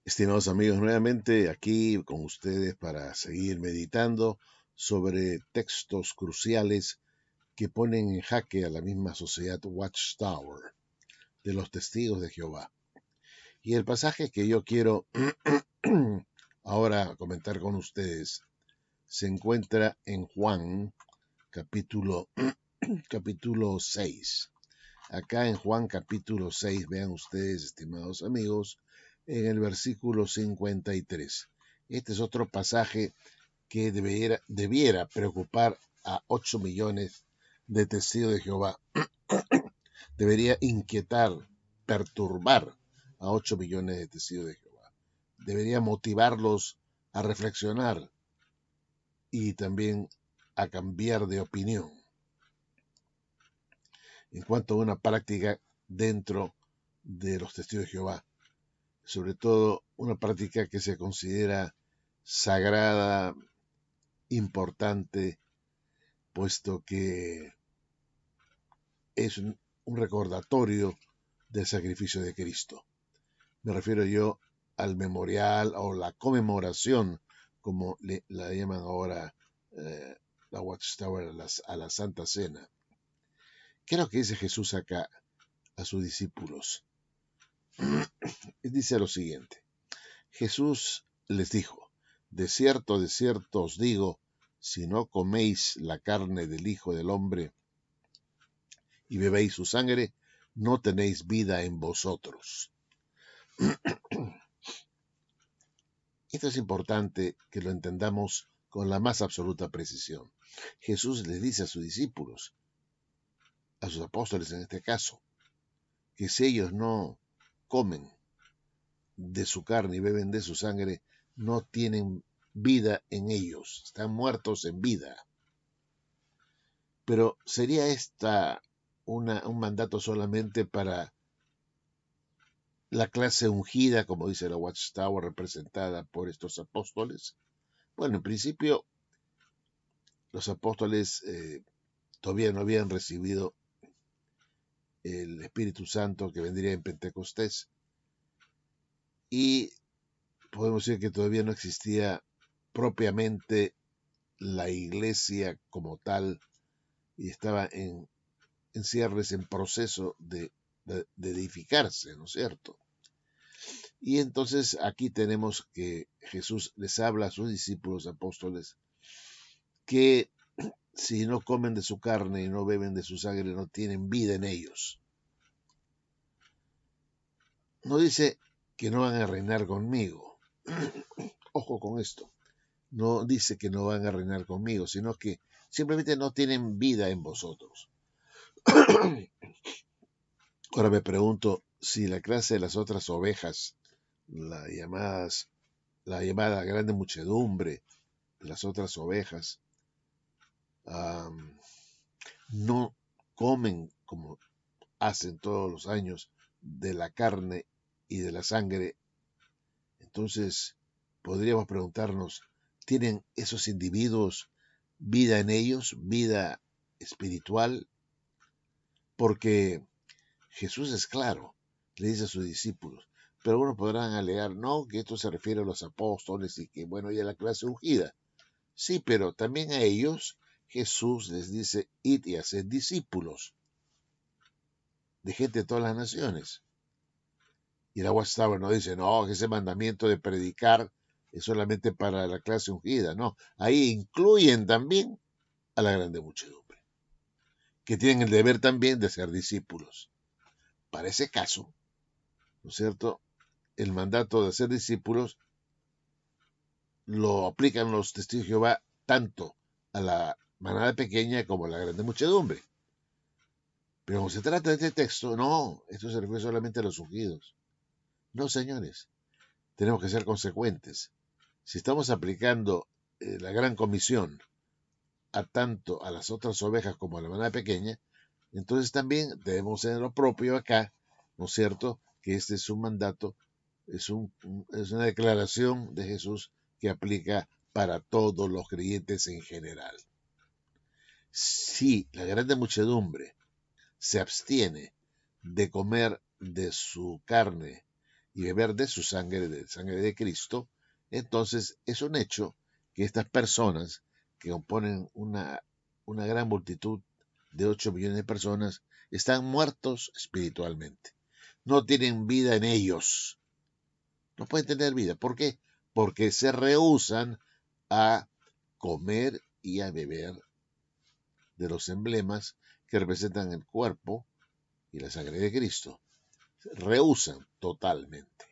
Estimados amigos, nuevamente aquí con ustedes para seguir meditando sobre textos cruciales que ponen en jaque a la misma sociedad Watchtower de los testigos de Jehová. Y el pasaje que yo quiero ahora comentar con ustedes se encuentra en Juan capítulo, capítulo 6. Acá en Juan capítulo 6, vean ustedes, estimados amigos, en el versículo 53. Este es otro pasaje que debiera preocupar a 8 millones de testigos de Jehová. Debería inquietar, perturbar a 8 millones de testigos de Jehová. Debería motivarlos a reflexionar y también a cambiar de opinión en cuanto a una práctica dentro de los testigos de Jehová, sobre todo una práctica que se considera sagrada, importante, puesto que es un recordatorio del sacrificio de Cristo. Me refiero yo al memorial o la conmemoración, como la llaman ahora la Watchtower, a la Santa Cena. ¿Qué es lo que dice Jesús acá a sus discípulos? Dice lo siguiente: Jesús les dijo: de cierto os digo, si no coméis la carne del Hijo del Hombre y bebéis su sangre, no tenéis vida en vosotros. Esto es importante que lo entendamos con la más absoluta precisión. Jesús les dice a sus discípulos, a sus apóstoles en este caso, que si ellos no comen de su carne y beben de su sangre, no tienen vida en ellos, están muertos en vida. Pero ¿sería esta un mandato solamente para la clase ungida, como dice la Watchtower, representada por estos apóstoles? Bueno, en principio los apóstoles todavía no habían recibido el Espíritu Santo que vendría en Pentecostés, y podemos decir que todavía no existía propiamente la iglesia como tal, y estaba en cierres, en proceso de edificarse, ¿no es cierto? Y entonces aquí tenemos que Jesús les habla a sus discípulos apóstoles que si no comen de su carne y no beben de su sangre, no tienen vida en ellos. No dice que no van a reinar conmigo. Ojo con esto. No dice que no van a reinar conmigo, sino que simplemente no tienen vida en vosotros. Ahora me pregunto si la clase de las otras ovejas, la llamada grande muchedumbre de las otras ovejas, no comen como hacen todos los años de la carne y de la sangre. Entonces podríamos preguntarnos, ¿tienen esos individuos vida en ellos, vida espiritual? Porque Jesús es claro, le dice a sus discípulos, pero algunos podrán alegar, no, que esto se refiere a los apóstoles y que, bueno, ya la clase ungida. Sí, pero también a ellos Jesús les dice, id y haced discípulos de gente de todas las naciones. Y la Watchtower no dice, no, que ese mandamiento de predicar es solamente para la clase ungida. No, ahí incluyen también a la grande muchedumbre, que tienen el deber también de ser discípulos. Para ese caso, ¿no es cierto?, el mandato de ser discípulos lo aplican los testigos de Jehová tanto a la manada pequeña como a la grande muchedumbre. Pero como se trata de este texto, no, esto se refiere solamente a los ungidos. No, señores, tenemos que ser consecuentes. Si estamos aplicando la gran comisión a tanto a las otras ovejas como a la manada pequeña, entonces también debemos hacer lo propio acá, ¿no es cierto?, que este es un mandato, es una declaración de Jesús que aplica para todos los creyentes en general. Si la grande muchedumbre se abstiene de comer de su carne y beber de su sangre, de sangre de Cristo, entonces es un hecho que estas personas que componen una gran multitud de 8 millones de personas están muertos espiritualmente. No tienen vida en ellos. No pueden tener vida. ¿Por qué? Porque se rehúsan a comer y a beber de los emblemas que representan el cuerpo y la sangre de Cristo. Rehúsan totalmente.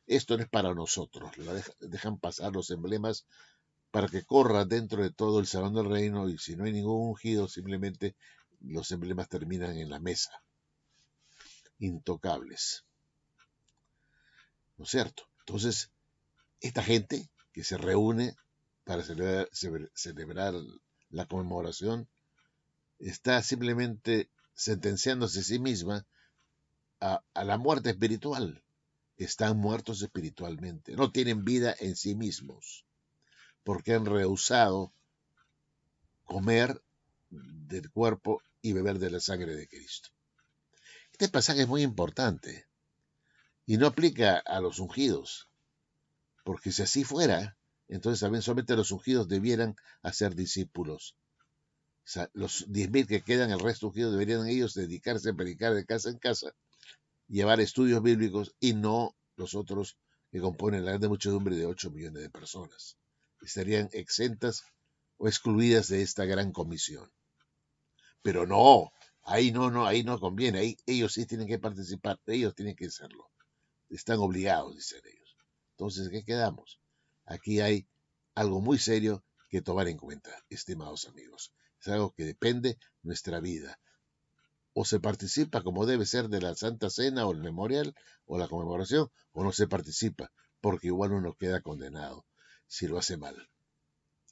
Esto no es para nosotros. Dejan pasar los emblemas para que corra dentro de todo el salón del reino y si no hay ningún ungido, simplemente los emblemas terminan en la mesa. Intocables. ¿No es cierto? Entonces, esta gente que se reúne para celebrar la conmemoración está simplemente sentenciándose a sí misma a la muerte espiritual. Están muertos espiritualmente, no tienen vida en sí mismos, porque han rehusado comer del cuerpo y beber de la sangre de Cristo. Este pasaje es muy importante y no aplica a los ungidos, porque si así fuera, entonces también solamente los ungidos debieran hacer discípulos. O sea, los 10.000 que quedan, el resto ungidos, deberían ellos dedicarse a predicar de casa en casa, llevar estudios bíblicos y no los otros que componen la gran muchedumbre de 8 millones de personas. Estarían exentas o excluidas de esta gran comisión. Pero no, ahí no conviene, ahí ellos sí tienen que participar, ellos tienen que hacerlo. Están obligados, dicen ellos. Entonces, ¿qué quedamos? Aquí hay algo muy serio que tomar en cuenta, estimados amigos. Es algo que depende nuestra vida. O se participa como debe ser de la Santa Cena o el memorial o la conmemoración, o no se participa, porque igual uno queda condenado si lo hace mal.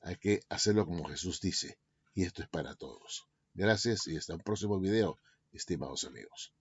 Hay que hacerlo como Jesús dice, y esto es para todos. Gracias y hasta un próximo video, estimados amigos.